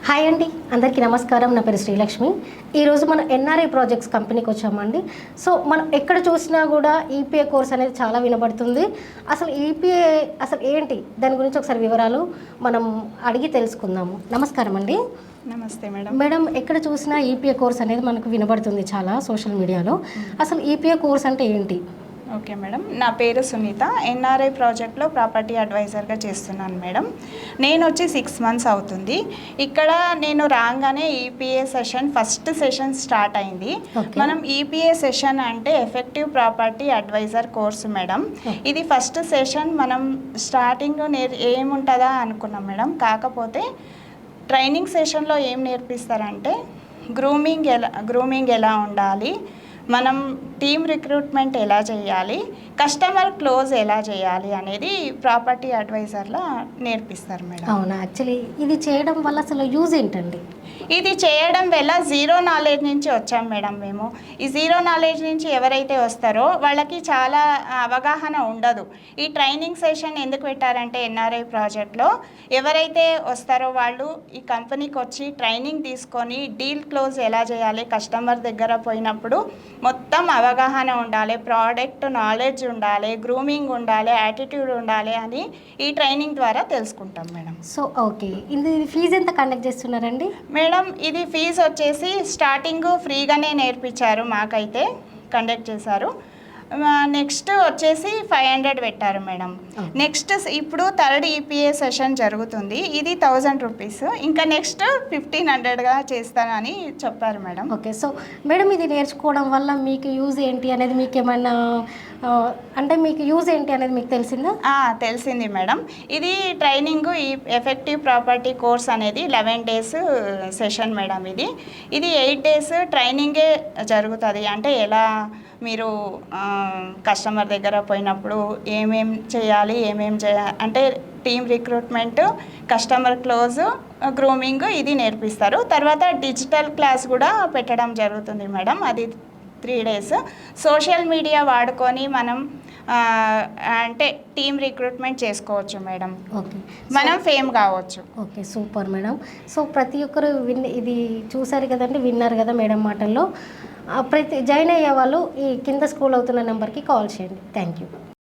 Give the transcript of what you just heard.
Hi అండి, అందరికీ నమస్కారం. నా పేరు శ్రీలక్ష్మి. ఈరోజు మనం ఎన్ఆర్ఐ ప్రాజెక్ట్స్ కంపెనీకి వచ్చామండి. సో మనం ఎక్కడ చూసినా కూడా ఈపీఏ కోర్స్ అనేది చాలా వినబడుతుంది. అసలు ఈపీఏ అసలు ఏంటి, దాని గురించి ఒకసారి వివరాలు మనం అడిగి తెలుసుకుందాము. నమస్కారం అండి. నమస్తే మేడం. మేడం, ఎక్కడ చూసినా ఈపీఏ కోర్స్ అనేది మనకు వినబడుతుంది చాలా సోషల్ మీడియాలో. అసలు ఈపీఏ కోర్స్ అంటే ఏంటి? ఓకే మేడం, నా పేరు సునీత. ఎన్ఆర్ఐ ప్రాజెక్ట్లో ప్రాపర్టీ అడ్వైజర్గా చేస్తున్నాను మేడం. నేను వచ్చి 6 months అవుతుంది. ఇక్కడ నేను రాగానే EPA session first session start అయింది. మనం ఈపీఏ సెషన్ అంటే effective property advisor course madam. ఇది ఫస్ట్ సెషన్. మనం స్టార్టింగ్ ఏముంటుందా అనుకున్నాం మేడం. కాకపోతే ట్రైనింగ్ సెషన్లో ఏం నేర్పిస్తారంటే గ్రూమింగ్ ఎలా ఉండాలి, మనం టీమ్ రిక్రూట్మెంట్ ఎలా చేయాలి, కస్టమర్ క్లోజ్ ఎలా చేయాలి అనేది ప్రాపర్టీ అడ్వైజర్లా నేర్పిస్తారు మేడం. అవునా? యాక్చువల్లీ ఇది చేయడం వల్ల అసలు యూజ్ ఏంటండి? ఇది చేయడం వల్ల జీరో నాలెడ్జ్ నుంచి వచ్చాం మేడం మేము. ఈ జీరో నాలెడ్జ్ నుంచి ఎవరైతే వస్తారో వాళ్ళకి చాలా అవగాహన ఉండదు. ఈ ట్రైనింగ్ సెషన్ ఎందుకు పెట్టారంటే ఎన్ఆర్ఐ ప్రాజెక్ట్లో ఎవరైతే వస్తారో వాళ్ళు ఈ కంపెనీకి వచ్చి ట్రైనింగ్ తీసుకొని డీల్ క్లోజ్ ఎలా చేయాలి, కస్టమర్ దగ్గర పోయినప్పుడు మొత్తం అవగాహన ఉండాలి, ప్రోడక్ట్ నాలెడ్జ్ ఉండాలి, గ్రూమింగ్ ఉండాలి, యాటిట్యూడ్ ఉండాలి అని ఈ ట్రైనింగ్ ద్వారా తెలుసుకుంటాం మేడం. సో ఓకే, ఇది ఫీజు ఎంత కండక్ట్ చేస్తున్నారండి? మేడం, ఇది ఫీజు వచ్చేసి స్టార్టింగ్ ఫ్రీగానే నేర్పించారు, మాకైతే కండక్ట్ చేశారు. నెక్స్ట్ వచ్చేసి 500 పెట్టారు మేడం. నెక్స్ట్ ఇప్పుడు థర్డ్ ఈపీఏ సెషన్ జరుగుతుంది. ఇది 1000 రూపీస్. ఇంకా నెక్స్ట్ 1500గా చేస్తానని చెప్పారు మేడం. ఓకే. సో మేడం, ఇది నేర్చుకోవడం వల్ల మీకు యూజ్ ఏంటి అనేది మీకు ఏమన్నా మీకు యూజ్ ఏంటి అనేది మీకు తెలిసిందా? తెలిసింది మేడం. ఇది ట్రైనింగ్ ఈ ఎఫెక్టివ్ ప్రాపర్టీ కోర్స్ అనేది 11 days సెషన్ మేడం. ఇది 8 days ట్రైనింగే జరుగుతుంది. అంటే ఎలా మీరు కస్టమర్ దగ్గర పోయినప్పుడు ఏమేం చేయాలి, అంటే team recruitment, customer close, grooming ఇది నేర్పిస్తారు. తర్వాత డిజిటల్ క్లాస్ కూడా పెట్టడం జరుగుతుంది మేడం. అది 3 days. సోషల్ మీడియా వాడుకొని మనం అంటే టీమ్ రిక్రూట్మెంట్ చేసుకోవచ్చు మేడం. ఓకే, మనం ఫేమ్ కావచ్చు. Okay, super madam. సో ప్రతి ఒక్కరు ఇది చూసారు కదండి, విన్నారు కదా మేడం మాటల్లో. జాయిన్ అయ్యే వాళ్ళు ఈ కింద స్క్రోల్ అవుతున్న నెంబర్కి కాల్ చేయండి. Thank you.